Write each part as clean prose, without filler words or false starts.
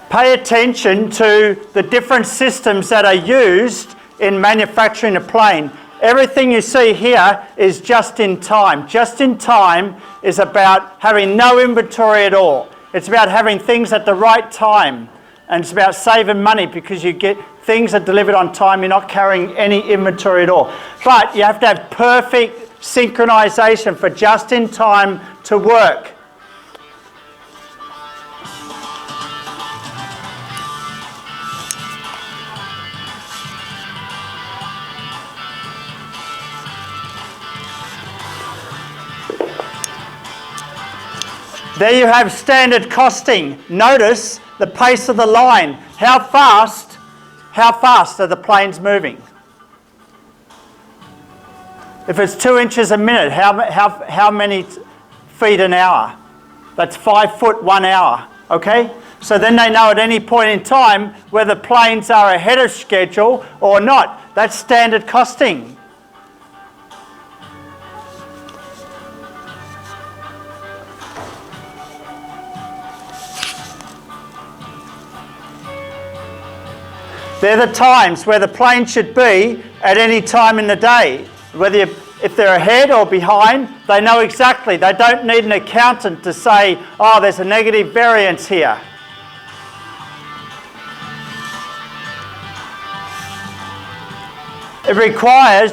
Pay attention to the different systems that are used in manufacturing a plane. Everything you see here is just in time. Just in time is about having no inventory at all. It's about having things at the right time. And it's about saving money because you get things that are delivered on time. You're not carrying any inventory at all. But you have to have perfect synchronization for just in time to work. There you have standard costing. Notice the pace of the line. How fast are the planes moving? If it's 2 inches a minute, how many feet an hour? That's 5 foot 1 hour, okay? So then they know at any point in time whether planes are ahead of schedule or not. That's standard costing. They're the times where the plane should be at any time in the day. If they're ahead or behind, they know exactly. They don't need an accountant to say, oh, there's a negative variance here.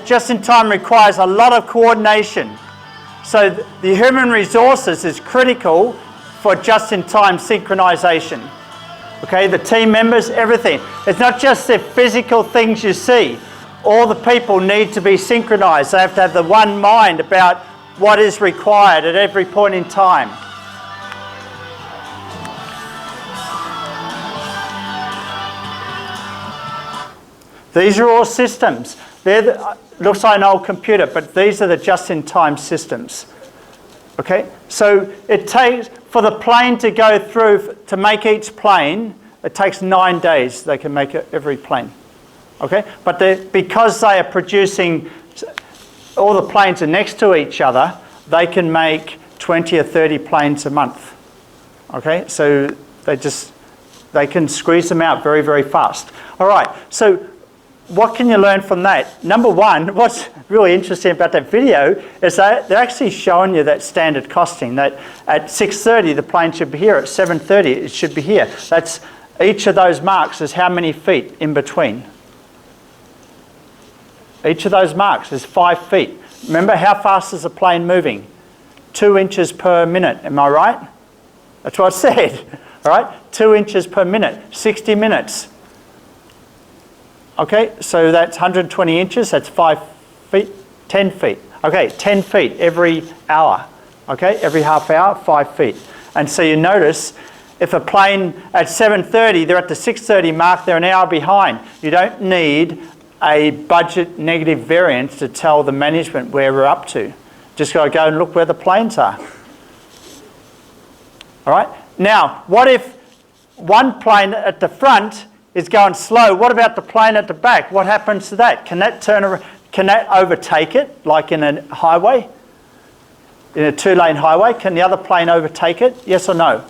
Just-in-time requires a lot of coordination. So the human resources is critical for just-in-time synchronization. Okay, the team members, everything. It's not just the physical things you see. All the people need to be synchronized. They have to have the one mind about what is required at every point in time. These are all systems. Looks like an old computer, but these are the just-in-time systems. Okay, so it takes, for the plane to go through, to make each plane, it takes 9 days. They can make every plane. Okay, but because they are producing, all the planes are next to each other, they can make 20 or 30 planes a month. Okay, so they can squeeze them out very, very fast. All right, so what can you learn from that? Number one, what's really interesting about that video is that they're actually showing you that standard costing, that at 6:30 the plane should be here, at 7:30 it should be here. That's, each of those marks is how many feet in between. Each of those marks is 5 feet. Remember, how fast is a plane moving? 2 inches per minute, am I right? That's what I said, all right? 2 inches per minute, 60 minutes. Okay, so that's 120 inches, that's 5 feet, 10 feet. Okay, 10 feet every hour. Okay, every half hour, 5 feet. And so you notice, if a plane at 7:30, they're at the 6:30 mark, they're an hour behind. You don't need a budget negative variance to tell the management where we're up to. Just got to go and look where the planes are. All right, now, what if one plane at the front is going slow? What about the plane at the back? What happens to that? Can that turn around? Can that overtake it, like in a highway? In a 2-lane highway, can the other plane overtake it? Yes or no?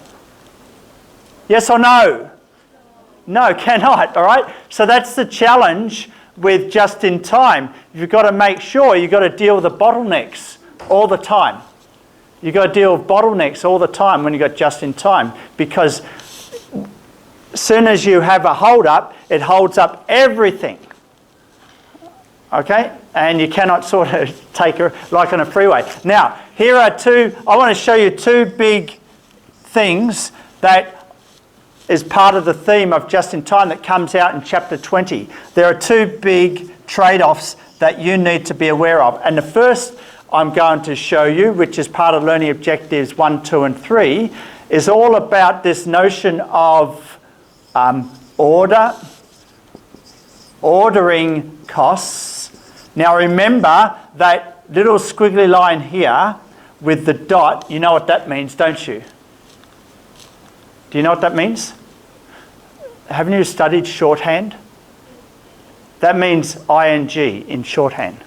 Yes or no? No, cannot, all right? So that's the challenge with just in time. You've got to make sure you've got to deal with the bottlenecks all the time. You've got to deal with bottlenecks all the time when you've got just in time, because as soon as you have a hold up, it holds up everything. Okay? And you cannot sort of take it like on a freeway. Now, here are I want to show you 2 big things that is part of the theme of just in time that comes out in chapter 20. There are 2 big trade-offs that you need to be aware of. And the first I'm going to show you, which is part of learning objectives 1, 2 and 3, is all about this notion of ordering costs. Now remember that little squiggly line here with the dot, you know what that means, don't you? Do you know what that means? Haven't you studied shorthand? That means ing in shorthand.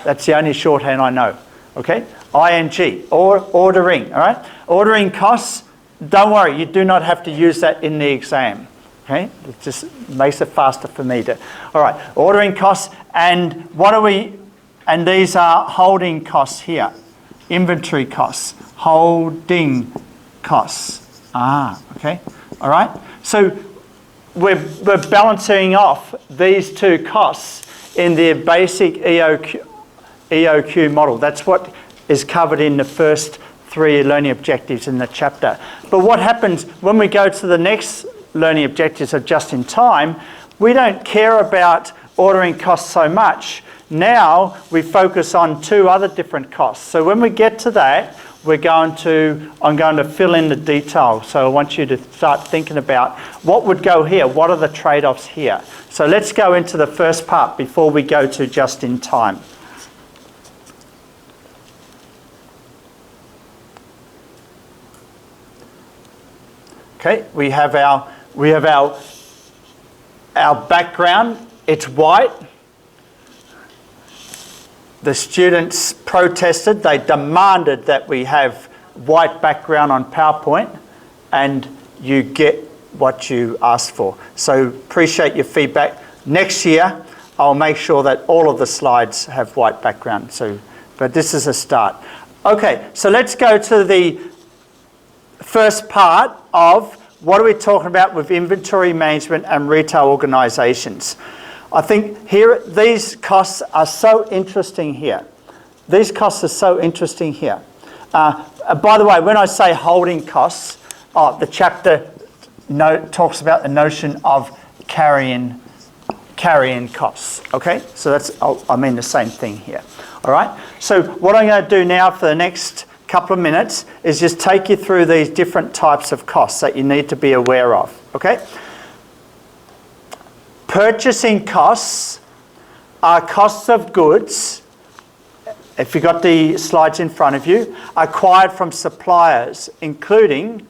That's the only shorthand I know. Okay? ing, or ordering, all right? Ordering costs don't worry, you do not have to use that in the exam. Okay, it just makes it faster for me to. All right, ordering costs, and what are we? And these are holding costs here, inventory costs, holding costs. Okay, all right. So we're balancing off these two costs in the basic EOQ model. That's what is covered in the first 3 learning objectives in the chapter. But what happens when we go to the next learning objectives of just in time, we don't care about ordering costs so much. Now we focus on 2 other different costs. So when we get to that, I'm going to fill in the detail. So I want you to start thinking about what would go here, what are the trade-offs here. So let's go into the first part before we go to just in time. Okay, we have our background. It's white. The students protested. They demanded that we have white background on PowerPoint, and you get what you asked for. So appreciate your feedback. Next year, I'll make sure that all of the slides have white background. But this is a start. Okay, so let's go to the first part of what are we talking about with inventory management and retail organisations. I think here, these costs are so interesting here. These costs are so interesting here. By the way, when I say holding costs, the chapter talks about the notion of carrying costs. Okay, so I mean the same thing here. All right. So what I'm going to do now for the next couple of minutes is just take you through these different types of costs that you need to be aware of. Okay. Purchasing costs are costs of goods, if you've got the slides in front of you, acquired from suppliers, including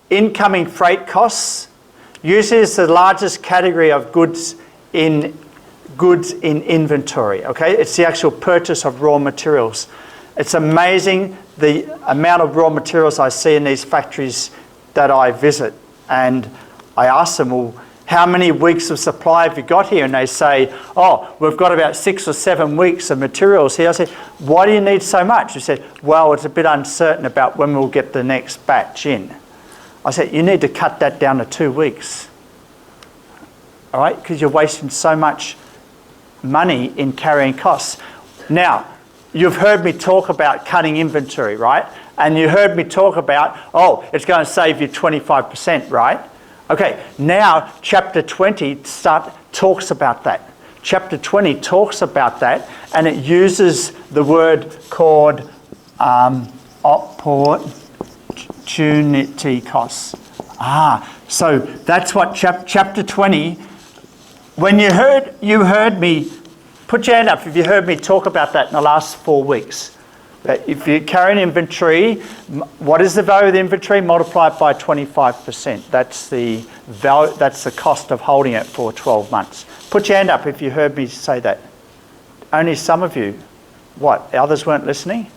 incoming freight costs. Usually it's the largest category of goods in inventory. Okay, it's the actual purchase of raw materials. It's amazing the amount of raw materials I see in these factories that I visit, and I ask them, well, how many weeks of supply have you got here? And they say, oh, we've got about 6 or 7 weeks of materials here. I said, why do you need so much? They said, well, it's a bit uncertain about when we'll get the next batch in. I said, you need to cut that down to 2 weeks. All right, because you're wasting so much money in carrying costs. Now, you've heard me talk about cutting inventory, right? And you heard me talk about, oh, it's going to save you 25%, right? Okay, now chapter 20 talks about that. Chapter 20 talks about that, and it uses the word called opportunity costs. So that's what chapter 20. When you heard me, put your hand up if you heard me talk about that in the last 4 weeks. That if you carry an inventory, what is the value of the inventory? Multiply it by 25%. That's the value. That's the cost of holding it for 12 months. Put your hand up if you heard me say that. Only some of you. What? Others weren't listening?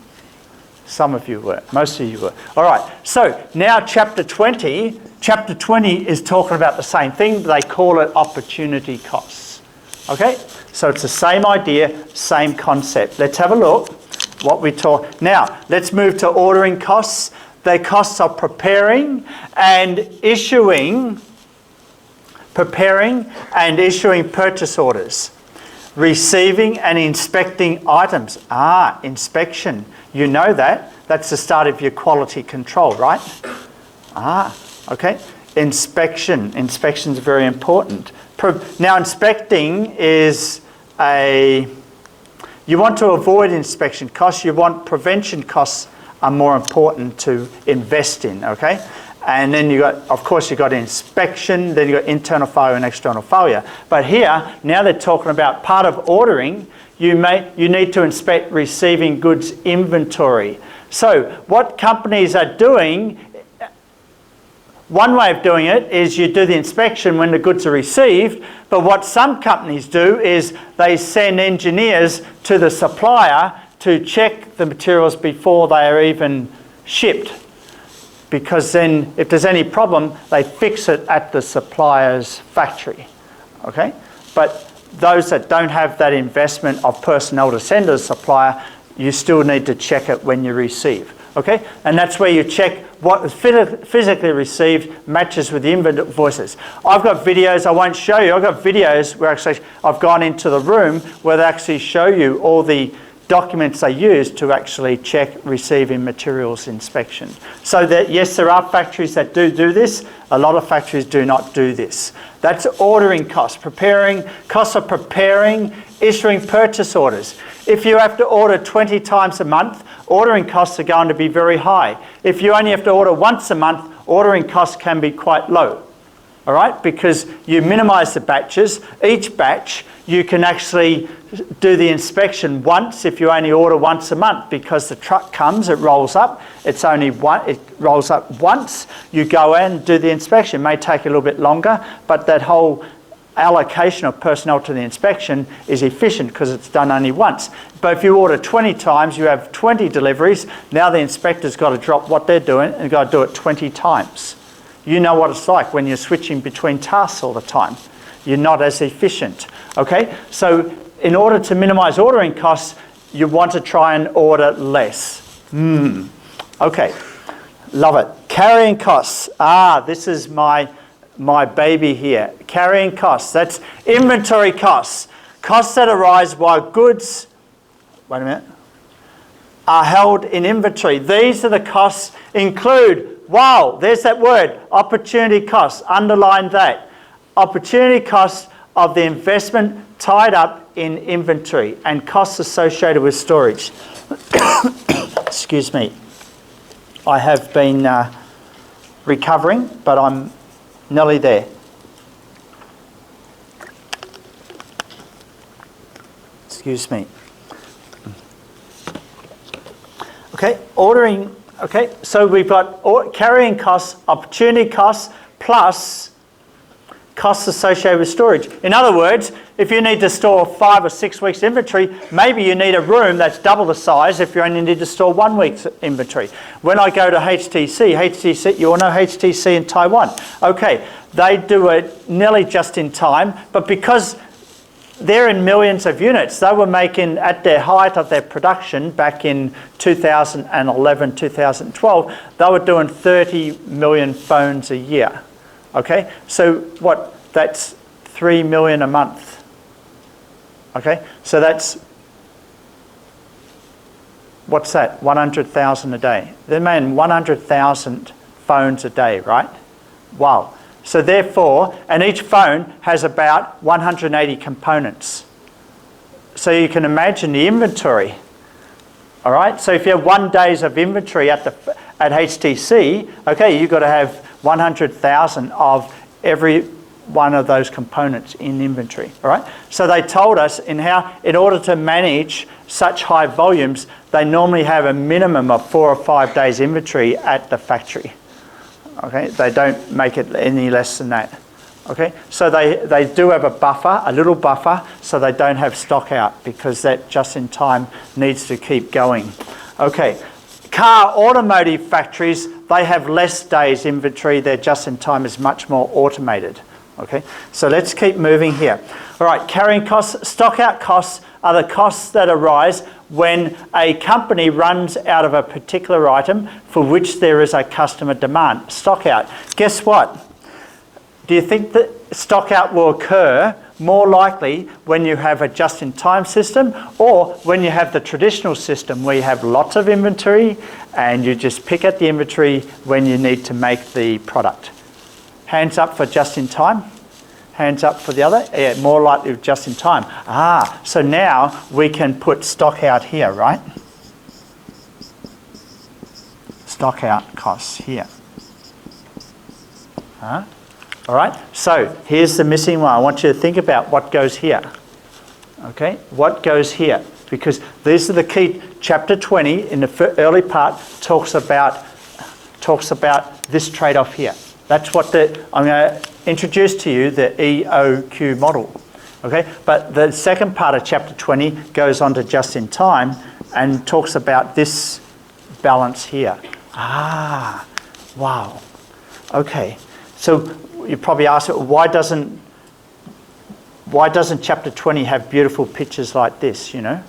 Some of you were. Most of you were. All right. So now chapter 20. Chapter 20 is talking about the same thing. They call it opportunity costs. Okay. So it's the same idea, same concept. Let's have a look. What we talk now. Let's move to ordering costs. Their costs are preparing and issuing purchase orders, receiving and inspecting items. Inspection. You know that. That's the start of your quality control, right? Okay. Inspection. Inspection is very important. Now, inspecting is you want to avoid inspection costs. You want prevention costs are more important to invest in, okay? And then you've got inspection, then you've got internal failure and external failure. But here, now they're talking about part of ordering, you need to inspect receiving goods inventory. So what companies are doing, one way of doing it is you do the inspection when the goods are received, but what some companies do is they send engineers to the supplier to check the materials before they are even shipped. because then if there's any problem, they fix it at the supplier's factory, okay? But those that don't have that investment of personnel to send to the supplier, you still need to check it when you receive, okay? And that's where you check what is physically received matches with the invoices. I've got videos, I won't show you, I've got videos where actually I've gone into the room where they actually show you all the documents they use to actually check receiving materials inspection. So that, yes, there are factories that do this. A lot of factories do not do this. That's ordering costs. Costs of preparing, issuing purchase orders. If you have to order 20 times a month, ordering costs are going to be very high. If you only have to order once a month, ordering costs can be quite low. All right, because you minimise the batches. Each batch, you can actually do the inspection once if you only order once a month, because the truck comes, it rolls up, it rolls up once, you go in and do the inspection. It may take a little bit longer, but that whole allocation of personnel to the inspection is efficient because it's done only once. But if you order 20 times, you have 20 deliveries. Now the inspector's got to drop what they're doing and got to do it 20 times. You know what it's like when you're switching between tasks all the time. You're not as efficient, okay? So in order to minimise ordering costs, you want to try and order less. Okay, love it. Carrying costs. This is my baby here. Carrying costs. That's inventory costs. Costs that arise while goods, wait a minute, are held in inventory. These are the costs include, wow, there's that word, opportunity costs. Underline that. Opportunity costs of the investment tied up in inventory and costs associated with storage. Excuse me. I have been recovering, but I'm nearly there. Excuse me. Okay, ordering. Okay, so we've got carrying costs, opportunity costs, plus costs associated with storage. In other words, if you need to store 5 or 6 weeks inventory, maybe you need a room that's double the size if you only need to store 1 week's inventory. When I go to HTC, you all know HTC in Taiwan. Okay, they do it nearly just in time, but because they're in millions of units, they were making, at their height of their production back in 2011, 2012, they were doing 30 million phones a year. Okay, so that's 3 million a month. Okay, so that's, what's that? 100,000 a day. They're making 100,000 phones a day, right? Wow. So therefore, and each phone has about 180 components. So you can imagine the inventory. All right, so if you have 1 day's of inventory at HTC, okay, you've got to have 100,000 of every one of those components in inventory. All right, so they told us in order to manage such high volumes, they normally have a minimum of 4 or 5 days inventory at the factory. Okay, they don't make it any less than that. Okay, so they do have a buffer, a little buffer, so they don't have stock out, because that just in time needs to keep going. Okay, automotive factories, they have less days inventory. Their just in time is much more automated. Okay, so let's keep moving here. All right, carrying costs, stock out costs are the costs that arise when a company runs out of a particular item for which there is a customer demand. Stock out. Guess what? Do you think that stock out will occur more likely when you have a just-in-time system, or when you have the traditional system where you have lots of inventory and you just pick at the inventory when you need to make the product? Hands up for just-in-time. Hands up for the other. Yeah, more likely just in time. So now we can put stock out here, right? Stock out costs here. All right, so here's the missing one. I want you to think about what goes here. Okay, what goes here? Because these are the key. Chapter 20 in the early part talks about this trade-off here. That's what I'm going to introduce to you, the EOQ model. Okay, but the second part of chapter 20 goes on to just in time and talks about this balance here. Wow. Okay. So you probably ask, why doesn't chapter 20 have beautiful pictures like this, you know?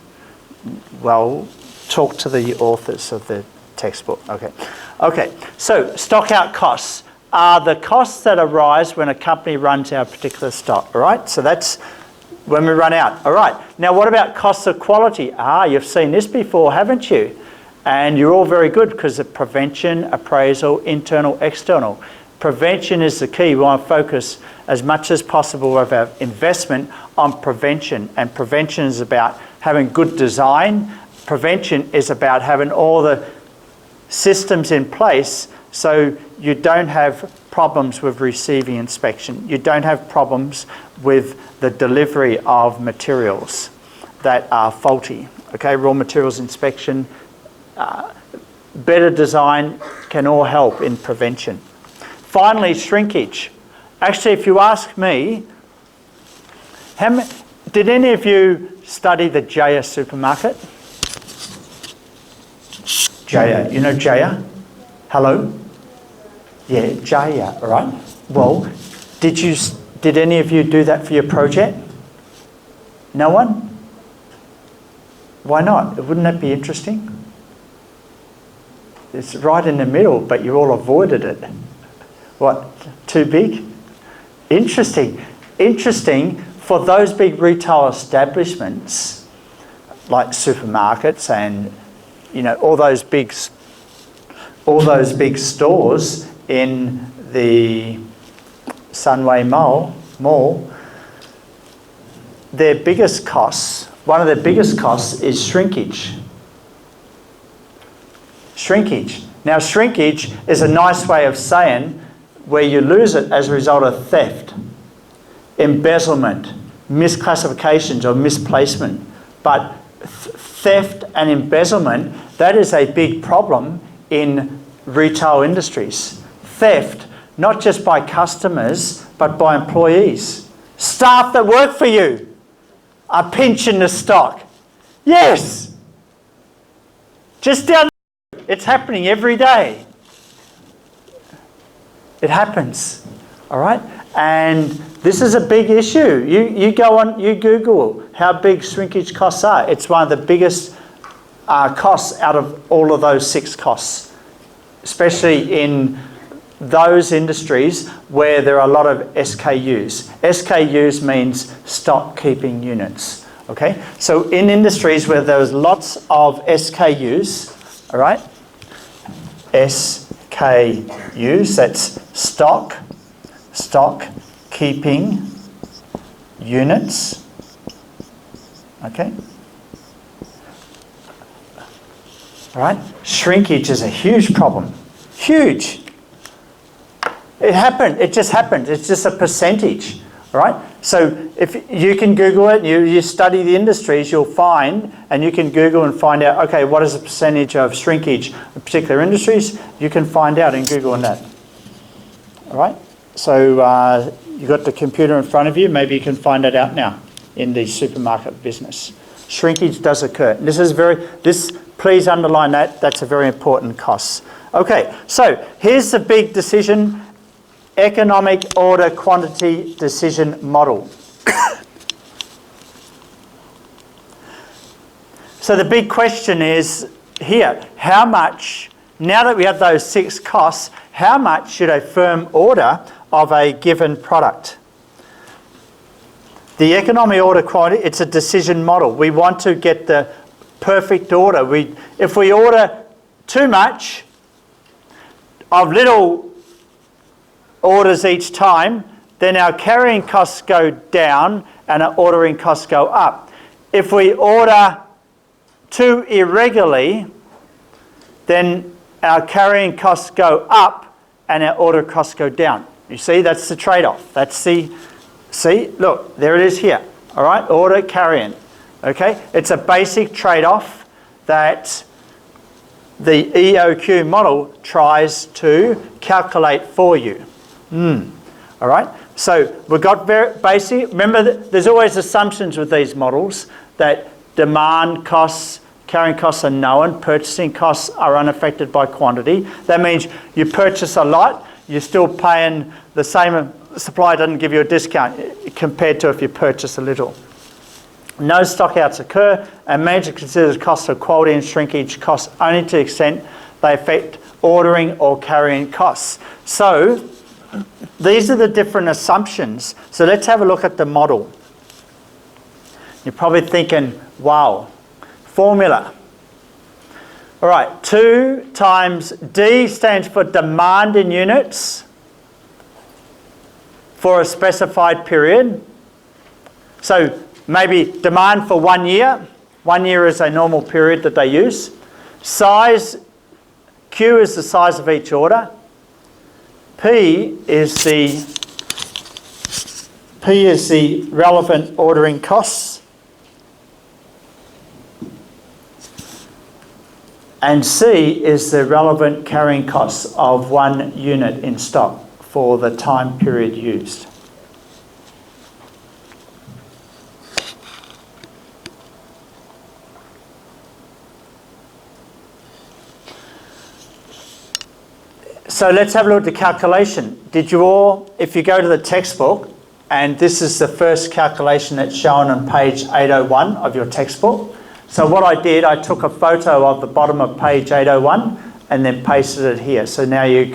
Well, talk to the authors of the textbook. Okay. Okay. So stock out costs are the costs that arise when a company runs out a particular stock, all right? So that's when we run out. All right. Now, what about costs of quality? You've seen this before, haven't you? And you're all very good because of prevention, appraisal, internal, external. Prevention is the key. We want to focus as much as possible of our investment on prevention. And prevention is about having good design. Prevention is about having all the systems in place so you don't have problems with receiving inspection. You don't have problems with the delivery of materials that are faulty. Okay, raw materials inspection, better design can all help in prevention. Finally, shrinkage. Actually, if you ask me, did any of you study the Jaya supermarket? Jaya, you know Jaya? Hello? Yeah, Jaya, all right. Well, did any of you do that for your project? No one? Why not? Wouldn't that be interesting? It's right in the middle, but you all avoided it. What, too big? Interesting. Interesting for those big retail establishments, like supermarkets and, you know, all those big stores in the Sunway Mall, their biggest costs, one of their biggest costs is shrinkage. Shrinkage. Now, shrinkage is a nice way of saying where you lose it as a result of theft, embezzlement, misclassifications or misplacement. But theft and embezzlement, that is a big problem in retail industries. Theft, not just by customers, but by employees. Staff that work for you are pinching the stock. Yes! Just down the road. It's happening every day. It happens, all right? And this is a big issue. You go on, you Google how big shrinkage costs are. It's one of the biggest costs out of all of those 6 costs, especially in those industries where there are a lot of SKUs. SKUs means stock keeping units, okay? So in industries where there's lots of SKUs, all right? SKUs, that's stock keeping units, okay? All right? Shrinkage is a huge problem. Huge. It happened. It just happened. It's just a percentage. All right? So if you can Google it, you study the industries, you'll find, and you can Google and find out, okay, what is the percentage of shrinkage in particular industries? You can find out in Google on that. All right? So you've got the computer in front of you. Maybe you can find it out now in the supermarket business. Shrinkage does occur. Please underline that. That's a very important cost. Okay, so here's the big decision, economic order quantity decision model. So the big question is here, how much, now that we have those 6 costs, how much should a firm order of a given product? The economic order quantity, it's a decision model. We want to get the perfect order. If we order too much of little orders each time, then our carrying costs go down and our ordering costs go up. If we order too irregularly, then our carrying costs go up and our order costs go down. You see, that's the trade-off. See, look, there it is here. All right, order, carrying. Okay, it's a basic trade-off that the EOQ model tries to calculate for you. All right, so we've got very basic. Remember, there's always assumptions with these models that demand costs Carrying costs are known. Purchasing costs are unaffected by quantity. That means you purchase a lot, you're still paying the same. Supplier doesn't give you a discount compared to if you purchase a little. No stockouts occur, and management considers costs of quality and shrinkage costs only to the extent they affect ordering or carrying costs. So these are the different assumptions. So let's have a look at the model. You're probably thinking, wow, formula. All right, 2 times D stands for demand in units for a specified period. So maybe demand for 1 year. 1 year is a normal period that they use. Size, Q is the size of each order. P is the relevant ordering costs. And C is the relevant carrying costs of 1 unit in stock for the time period used. So let's have a look at the calculation. Did you all, if you go to the textbook, and this is the first calculation that's shown on page 801 of your textbook. So what I did, I took a photo of the bottom of page 801 and then pasted it here. So now you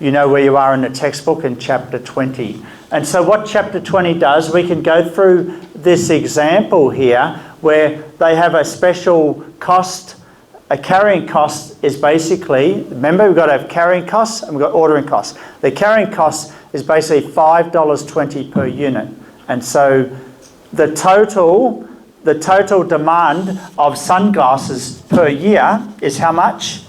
know where you are in the textbook in chapter 20. And so what chapter 20 does, we can go through this example here where they have a special cost. A carrying cost is basically, remember we've got to have carrying costs and we've got ordering costs. The carrying cost is basically $5.20 per unit. And so the total demand of sunglasses per year is how much?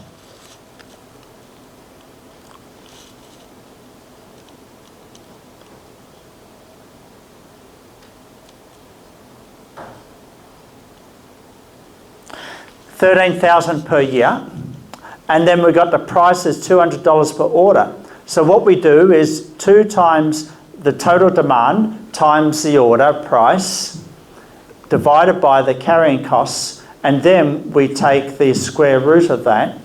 $13,000 per year, and then we've got the price is $200 per order. So what we do is 2 times the total demand times the order price divided by the carrying costs, and then we take the square root of that,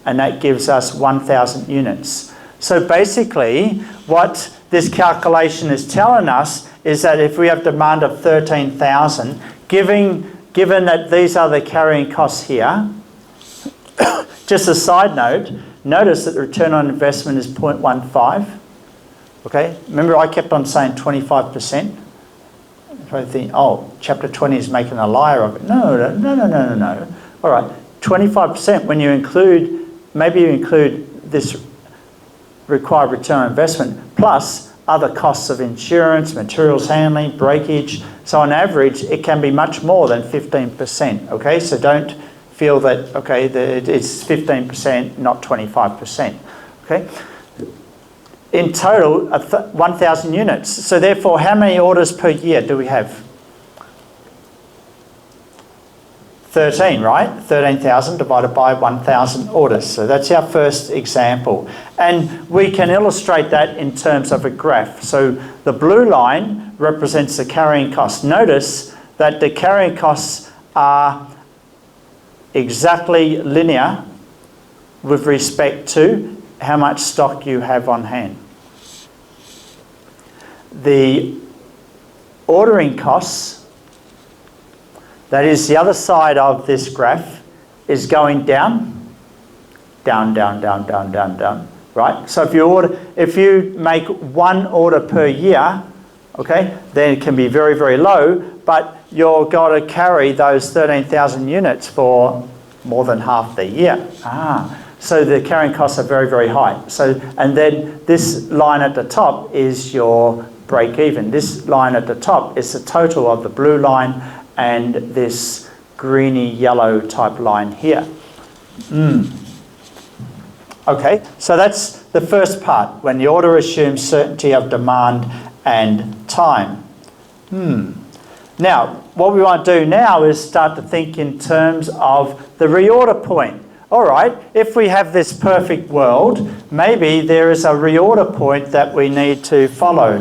and that gives us 1,000 units. So basically what this calculation is telling us is that if we have demand of 13,000, given that these are the carrying costs here, just a side note, notice that the return on investment is 0.15. Okay, remember I kept on saying 25%? If I think, oh, chapter 20 is making a liar of it. No. All right, 25% when you include, maybe you include this required return on investment plus other costs of insurance, materials handling, breakage. So on average, it can be much more than 15%, okay? So don't feel that, okay, it's 15%, not 25%, okay? In total, 1,000 units. So therefore, how many orders per year do we have? 13, right? 13,000 divided by 1,000 orders. So that's our first example. And we can illustrate that in terms of a graph. So the blue line represents the carrying cost. Notice that the carrying costs are exactly linear with respect to how much stock you have on hand. The ordering costs, that is the other side of this graph, is going down, down, right? So if you make 1 order per year, okay, then it can be very, very low, but you've got to carry those 13,000 units for more than half the year. So the carrying costs are very, very high. So, and then this line at the top is your break even. This line at the top is the total of the blue line and this greeny yellow type line here. Okay, so that's the first part, when the order assumes certainty of demand and time. Now, what we want to do now is start to think in terms of the reorder point. All right, if we have this perfect world, maybe there is a reorder point that we need to follow.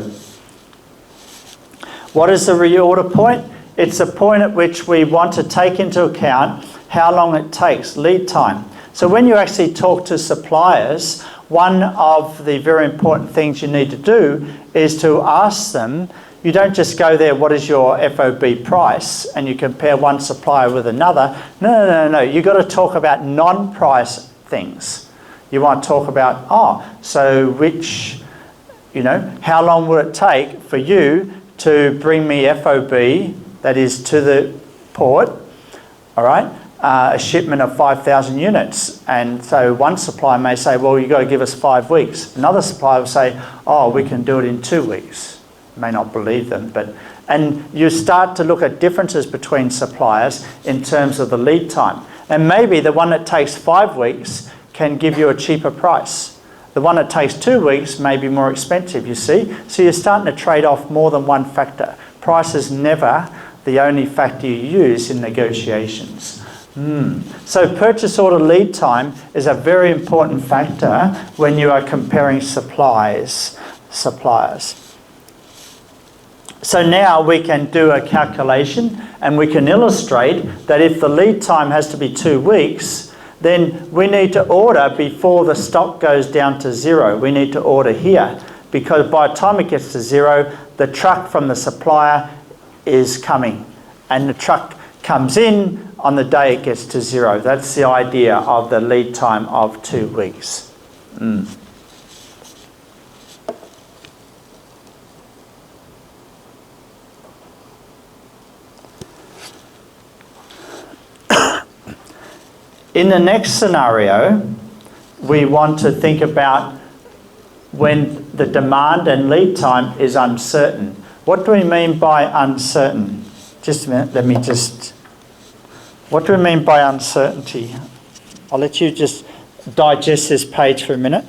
What is the reorder point? It's a point at which we want to take into account how long it takes, lead time. So when you actually talk to suppliers, one of the very important things you need to do is to ask them, you don't just go there, what is your FOB price, and you compare one supplier with another. No. You've got to talk about non-price things. You want to talk about, so which, how long will it take for you to bring me FOB, that is to the port, all right, a shipment of 5,000 units. And so one supplier may say, well, you've got to give us 5 weeks. Another supplier will say, we can do it in 2 weeks. May not believe them, and you start to look at differences between suppliers in terms of the lead time. And maybe the one that takes 5 weeks can give you a cheaper price. The one that takes 2 weeks may be more expensive, you see? So you're starting to trade off more than one factor. Price is never the only factor you use in negotiations. So purchase order lead time is a very important factor when you are comparing suppliers. So now we can do a calculation and we can illustrate that if the lead time has to be 2 weeks, then we need to order before the stock goes down to 0. We need to order here, because by the time it gets to 0, the truck from the supplier is coming, and the truck comes in on the day it gets to 0. That's the idea of the lead time of 2 weeks. In the next scenario, we want to think about when the demand and lead time is uncertain. What do we mean by uncertain? Just a minute, what do we mean by uncertainty? I'll let you just digest this page for a minute.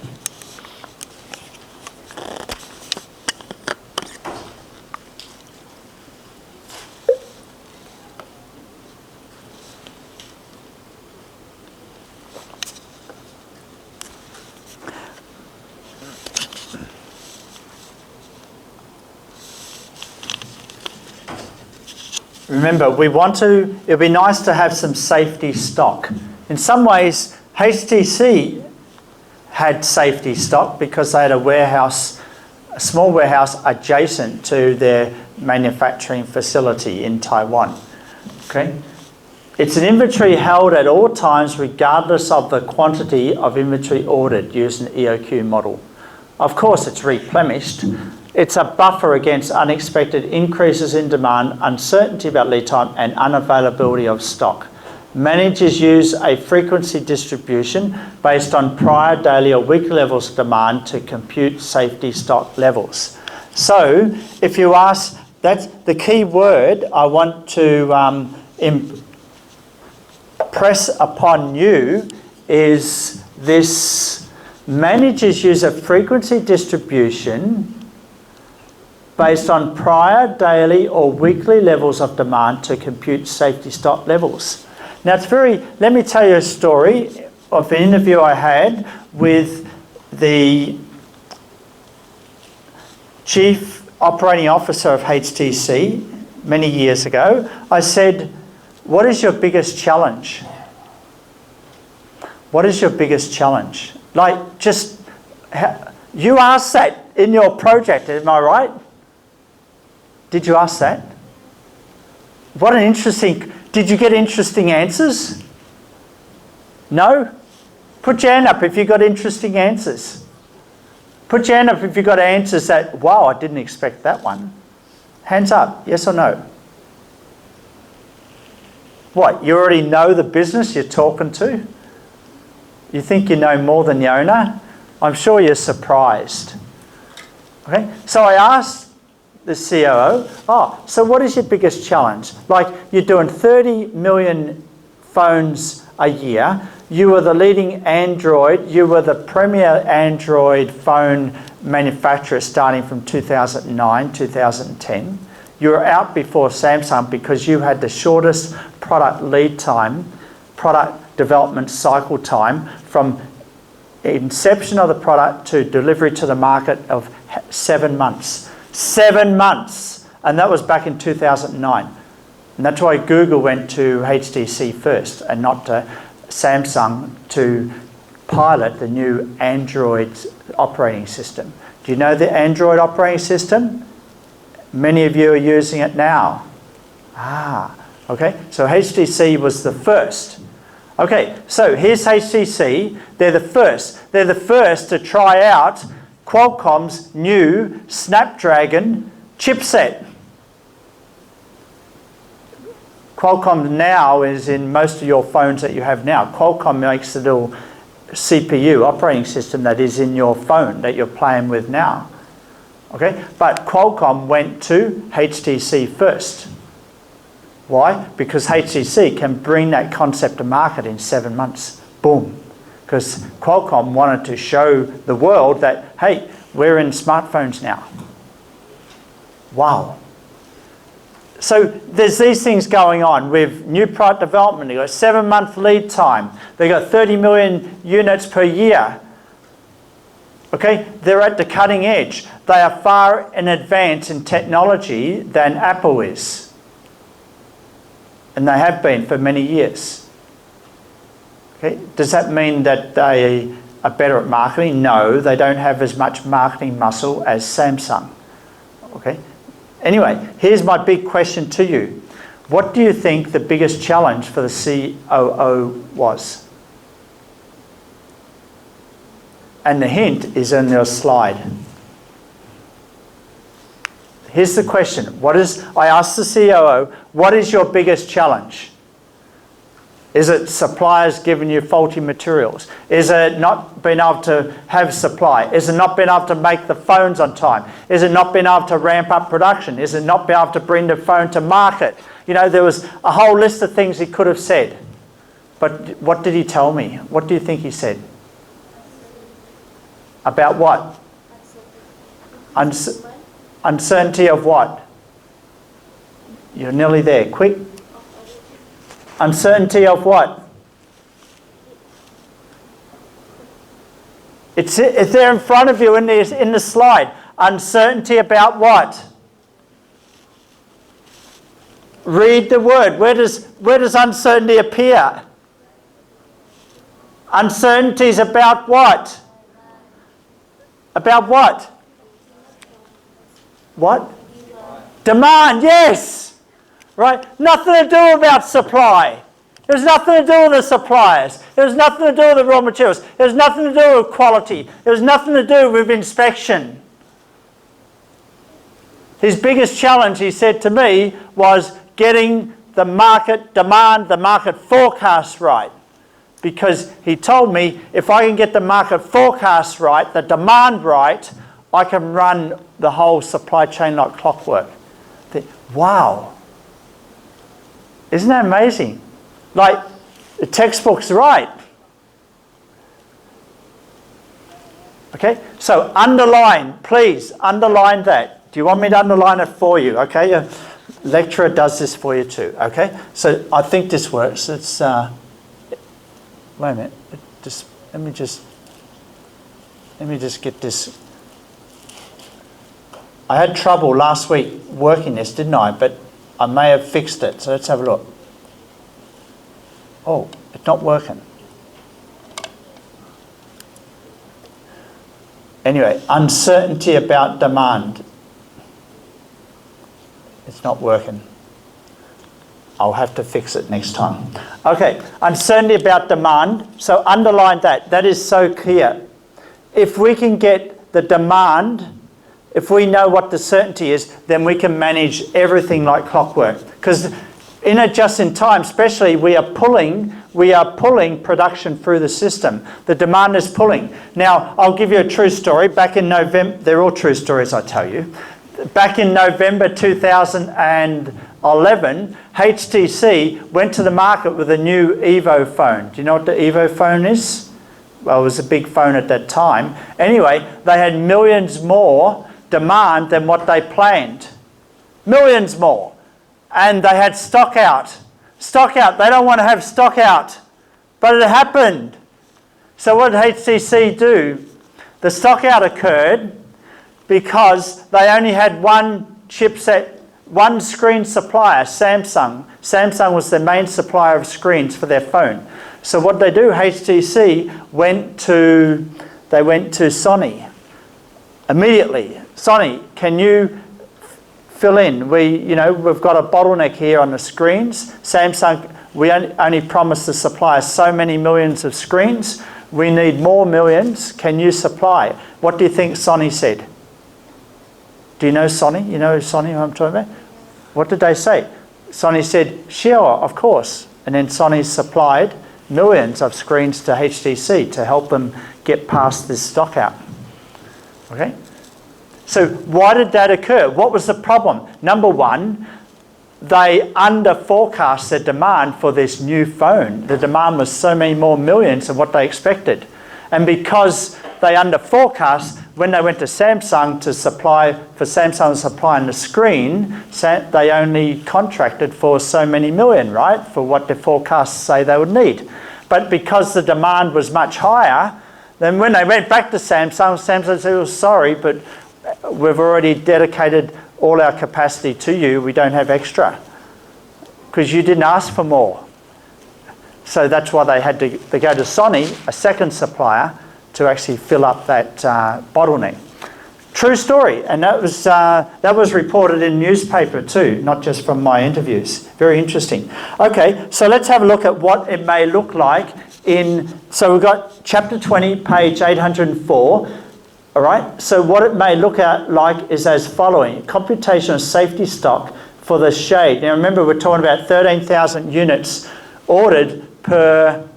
Remember, it'd be nice to have some safety stock. In some ways, HTC had safety stock because they had a small warehouse adjacent to their manufacturing facility in Taiwan. Okay? It's an inventory held at all times regardless of the quantity of inventory ordered using the EOQ model. Of course, it's replenished. It's a buffer against unexpected increases in demand, uncertainty about lead time, and unavailability of stock. Managers use a frequency distribution based on prior daily or weekly levels of demand to compute safety stock levels. So, if you ask, that's the key word I want to impress upon you is this: managers use a frequency distribution based on prior daily or weekly levels of demand to compute safety stock levels. Now let me tell you a story of an interview I had with the Chief Operating Officer of HTC many years ago. I said, what is your biggest challenge? What is your biggest challenge? You asked that in your project, am I right? Did you ask that? What an interesting... Did you get interesting answers? No? Put your hand up if you got interesting answers. Put your hand up if you got answers that, wow, I didn't expect that one. Hands up, yes or no? What, you already know the business you're talking to? You think you know more than the owner? I'm sure you're surprised. Okay, so I asked the COO, so what is your biggest challenge? Like, you're doing 30 million phones a year. You were the leading Android, you were the premier Android phone manufacturer starting from 2009, 2010. You were out before Samsung because you had the shortest product lead time, product development cycle time from inception of the product to delivery to the market of 7 months. 7 months, and that was back in 2009. And that's why Google went to HTC first and not to Samsung to pilot the new Android operating system. Do you know the Android operating system? Many of you are using it now. Okay, so HTC was the first. Okay, so here's HTC. They're the first. They're the first to try out Qualcomm's new Snapdragon chipset. Qualcomm now is in most of your phones that you have now. Qualcomm makes the little CPU, operating system, that is in your phone that you're playing with now. Okay, but Qualcomm went to HTC first. Why? Because HTC can bring that concept to market in 7 months. Boom. Because Qualcomm wanted to show the world that, hey, we're in smartphones now. Wow. So there's these things going on with new product development. They've got a 7-month lead time. They've got 30 million units per year. Okay, they're at the cutting edge. They are far in advance in technology than Apple is. And they have been for many years. Okay, does that mean that they are better at marketing? No, they don't have as much marketing muscle as Samsung. Okay. Anyway, here's my big question to you. What do you think the biggest challenge for the COO was? And the hint is on your slide. Here's the question. I asked the COO, what is your biggest challenge? Is it suppliers giving you faulty materials? Is it not being able to have supply? Is it not being able to make the phones on time? Is it not being able to ramp up production? Is it not being able to bring the phone to market? You know, there was a whole list of things he could have said. But what did he tell me? What do you think he said? About what? Uncertainty of what? You're nearly there. Quick. Uncertainty of what? It's there in front of you in the slide. Uncertainty about what? Read the word. Where does uncertainty appear? Uncertainties about what? About what? What? Demand, yes. Right? Nothing to do about supply. There's nothing to do with the suppliers. There's nothing to do with the raw materials. There's nothing to do with quality. There's nothing to do with inspection. His biggest challenge, he said to me, was getting the market demand, the market forecast right. Because he told me, if I can get the market forecast right, the demand right, I can run the whole supply chain like clockwork. Wow. Isn't that amazing? Like, the textbook's right. Okay, so underline, please, underline that. Do you want me to underline it for you? Okay, a lecturer does this for you too. Okay, so I think this works. It's, wait a minute, let me just get this. I had trouble last week working this, didn't I? But I may have fixed it, so let's have a look. Oh, it's not working. Anyway, uncertainty about demand. It's not working. I'll have to fix it next time. Okay, uncertainty about demand. So underline that. That is so clear. If we can get the demand, if we know what the certainty is, then we can manage everything like clockwork. Because in a just-in-time, especially, we are pulling production through the system. The demand is pulling. Now, I'll give you a true story. Back in November, they're all true stories, I tell you. Back in November 2011, HTC went to the market with a new Evo phone. Do you know what the Evo phone is? Well, it was a big phone at that time. Anyway, they had millions more demand than what they planned. Millions more. And they had stock out. Stock out. They don't want to have stock out. But it happened. So what did HTC do? The stock out occurred because they only had one chipset one screen supplier, Samsung. Samsung was the main supplier of screens for their phone. So what they do, HTC went to Sony immediately. Sony, can you fill in? We've got a bottleneck here on the screens. Samsung, we only promised the supplier so many millions of screens. We need more millions. Can you supply? What do you think Sony said? Do you know Sony? You know Sony who I'm talking about? What did they say? Sony said, sure, of course. And then Sony supplied millions of screens to HTC to help them get past this stock out. Okay? So why did that occur? What was the problem? Number one, they under-forecast the demand for this new phone. The demand was so many more millions than what they expected. And because they under-forecast, when they went to Samsung to supply, for Samsung to supply on the screen, they only contracted for so many million, right? For what the forecasts say they would need. But because the demand was much higher, then when they went back to Samsung said, oh, sorry, but we've already dedicated all our capacity to you. We don't have extra. Because you didn't ask for more. So that's why they had to go to Sony, a second supplier, to actually fill up that bottleneck. True story, and that was reported in newspaper too, not just from my interviews. Very interesting. Okay, so let's have a look at what it may look like so we've got chapter 20, page 804. All right, so what it may look like is as following. Computation of safety stock for the shade. Now remember, we're talking about 13,000 units ordered per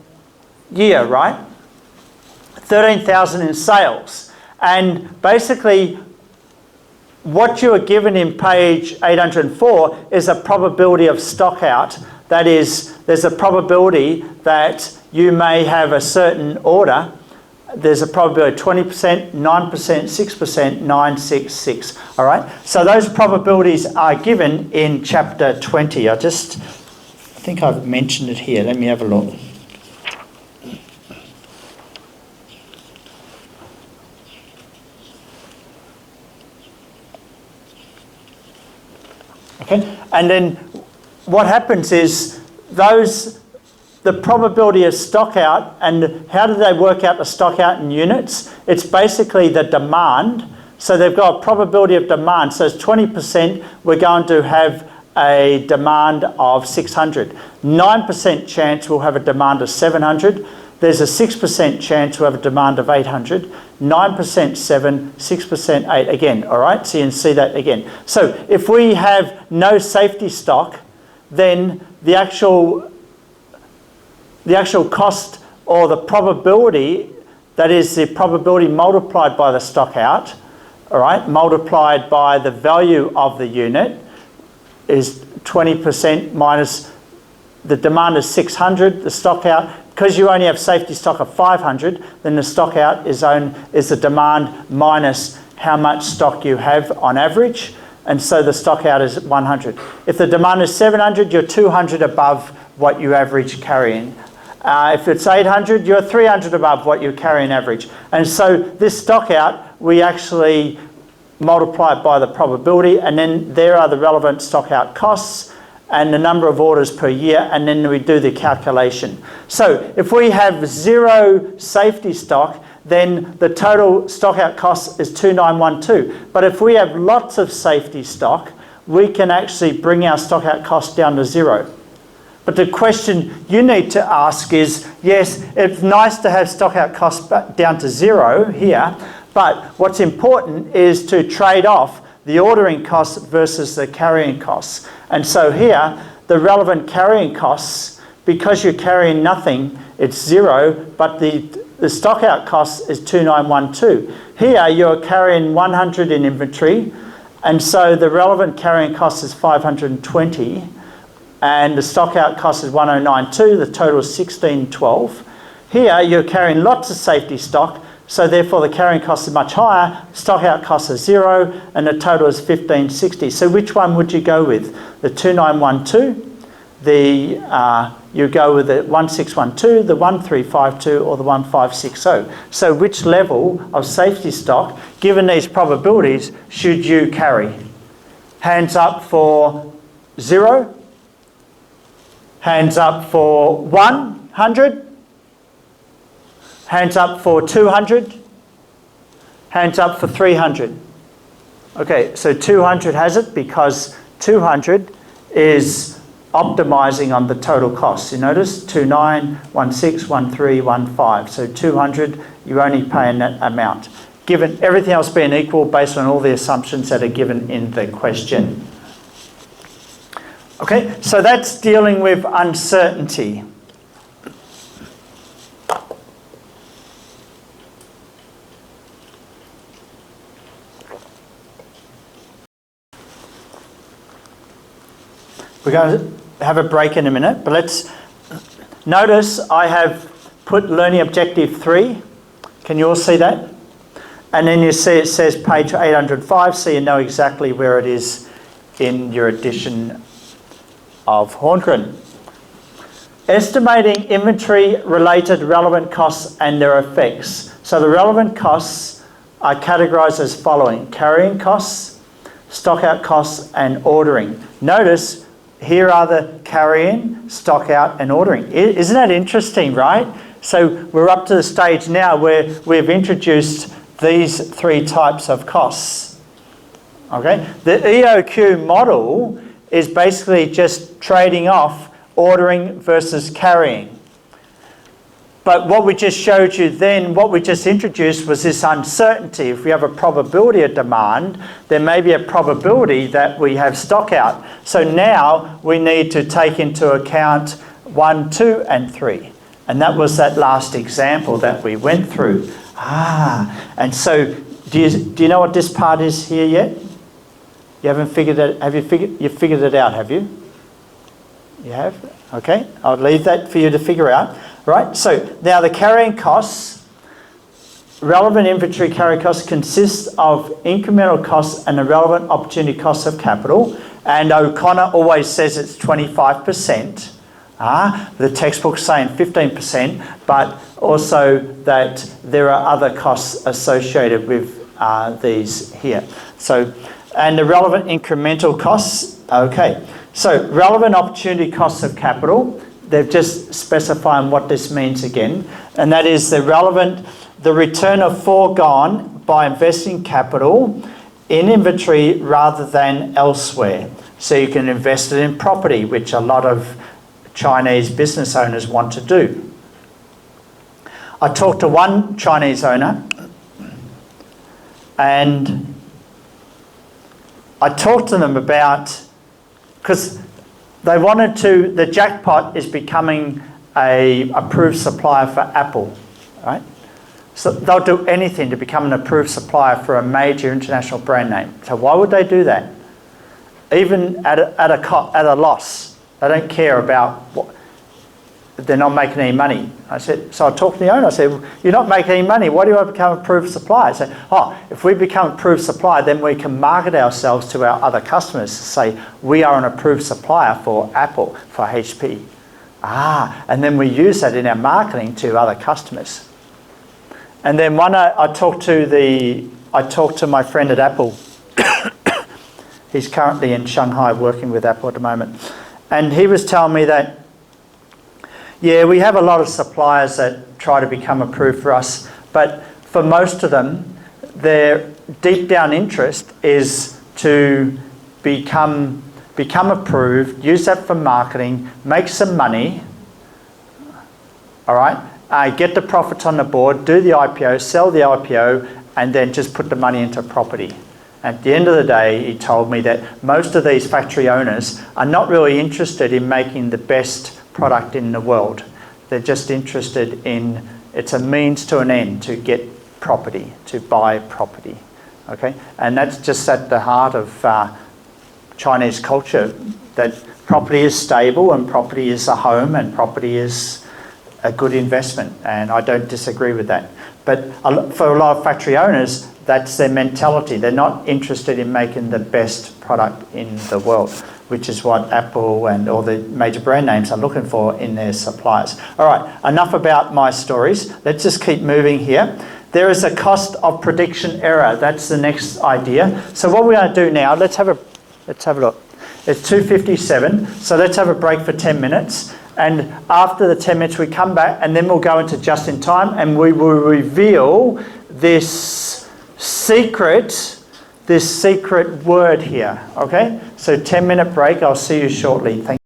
year, right? 13,000 in sales. And basically, what you are given in page 804 is a probability of stock out. That is, there's a probability that you may have a certain order. There's a probability of 20%, 9%, 6%, 9, 6, 6. All right? So those probabilities are given in chapter 20. I think I've mentioned it here. Let me have a look. Okay? And then what happens is the probability of stock out, and how do they work out the stock out in units? It's basically the demand. So they've got a probability of demand. So it's 20%, we're going to have a demand of 600. 9% chance we'll have a demand of 700. There's a 6% chance we'll have a demand of 800. 9% 7, 6% 8 again, all right? So you can see that again. So if we have no safety stock, then the actual cost, or the probability, that is the probability multiplied by the stock out, all right, multiplied by the value of the unit, is 20% minus the demand is 600, the stock out. Because you only have safety stock of 500, then the stock out is the demand minus how much stock you have on average, and so the stock out is 100. If the demand is 700, you're 200 above what you average carrying. If it's 800, you're 300 above what you carry in average. And so this stock out, we actually multiply it by the probability, and then there are the relevant stock out costs and the number of orders per year, and then we do the calculation. So if we have zero safety stock, then the total stock out cost is 2912. But if we have lots of safety stock, we can actually bring our stock out cost down to zero. But the question you need to ask is, yes, it's nice to have stock out costs down to zero here, but what's important is to trade off the ordering costs versus the carrying costs. And so here, the relevant carrying costs, because you're carrying nothing, it's zero, but the stock out cost is 2912. Here, you're carrying 100 in inventory, and so the relevant carrying cost is 520, and the stock out cost is 1092, the total is 1612. Here, you're carrying lots of safety stock, so therefore the carrying cost is much higher, stock out cost is zero, and the total is 1560. So which one would you go with? The 2912, you go with the 1612, the 1352, or the 1560. So which level of safety stock, given these probabilities, should you carry? Hands up for 0. Hands up for 100. Hands up for 200. Hands up for 300. Okay, so 200 has it because 200 is optimizing on the total cost. You notice 29, 16, 15. So 200, you only pay a net amount. Given everything else being equal based on all the assumptions that are given in the question. Okay, so that's dealing with uncertainty. We're going to have a break in a minute, but let's notice I have put learning objective 3. Can you all see that? And then you see it says page 805, so you know exactly where it is in your edition of Horngren. Estimating inventory-related relevant costs and their effects. So the relevant costs are categorised as following: carrying costs, stock out costs, and ordering. Notice here are the carrying, stock out, and ordering. Isn't that interesting, right? So we're up to the stage now where we've introduced these 3 types of costs. Okay? The EOQ model is basically just trading off ordering versus carrying. But what we just showed you then, what we just introduced was this uncertainty. If we have a probability of demand, there may be a probability that we have stock out. So now we need to take into account 1, 2, and 3. And that was that last example that we went through. And so do you know what this part is here yet? You haven't figured it, you've figured it out, have you? You have? Okay, I'll leave that for you to figure out. Right, so now the carrying costs, relevant inventory carry costs consist of incremental costs and the relevant opportunity costs of capital. And O'Connor always says it's 25%. The textbook's saying 15%, but also that there are other costs associated with these here. So, and the relevant incremental costs, okay. So relevant opportunity costs of capital, they've just specified what this means again, and that is the return of foregone by investing capital in inventory rather than elsewhere. So you can invest it in property, which a lot of Chinese business owners want to do. I talked to one Chinese owner, and I talked to them about, because they wanted to, the jackpot is becoming a approved supplier for Apple, right? So they'll do anything to become an approved supplier for a major international brand name. So why would they do that? Even at a loss. They don't care about what, they're not making any money. I said, so I talked to the owner, I said, you're not making any money, why do you want to become an approved supplier? I said, if we become an approved supplier, then we can market ourselves to our other customers to say, we are an approved supplier for Apple, for HP. And then we use that in our marketing to other customers. And then I talked to my friend at Apple. He's currently in Shanghai working with Apple at the moment. And he was telling me that, yeah, we have a lot of suppliers that try to become approved for us, but for most of them, their deep down interest is to become approved, use that for marketing, make some money, all right? Get the profits on the board, do the IPO, sell the IPO, and then just put the money into property. At the end of the day, he told me that most of these factory owners are not really interested in making the best product in the world. They're just interested in, it's a means to an end to get property, to buy property, okay? And that's just at the heart of Chinese culture, that property is stable and property is a home and property is a good investment, and I don't disagree with that. But for a lot of factory owners, that's their mentality. They're not interested in making the best product in the world, which is what Apple and all the major brand names are looking for in their suppliers. All right, enough about my stories. Let's just keep moving here. There is a cost of prediction error. That's the next idea. So what we're going to do now, let's have a Let's have a look. It's 2:57, so let's have a break for 10 minutes. And after the 10 minutes we come back and then we'll go into just in time and we will reveal this secret word here, okay? So 10-minute break, I'll see you shortly. Thank you.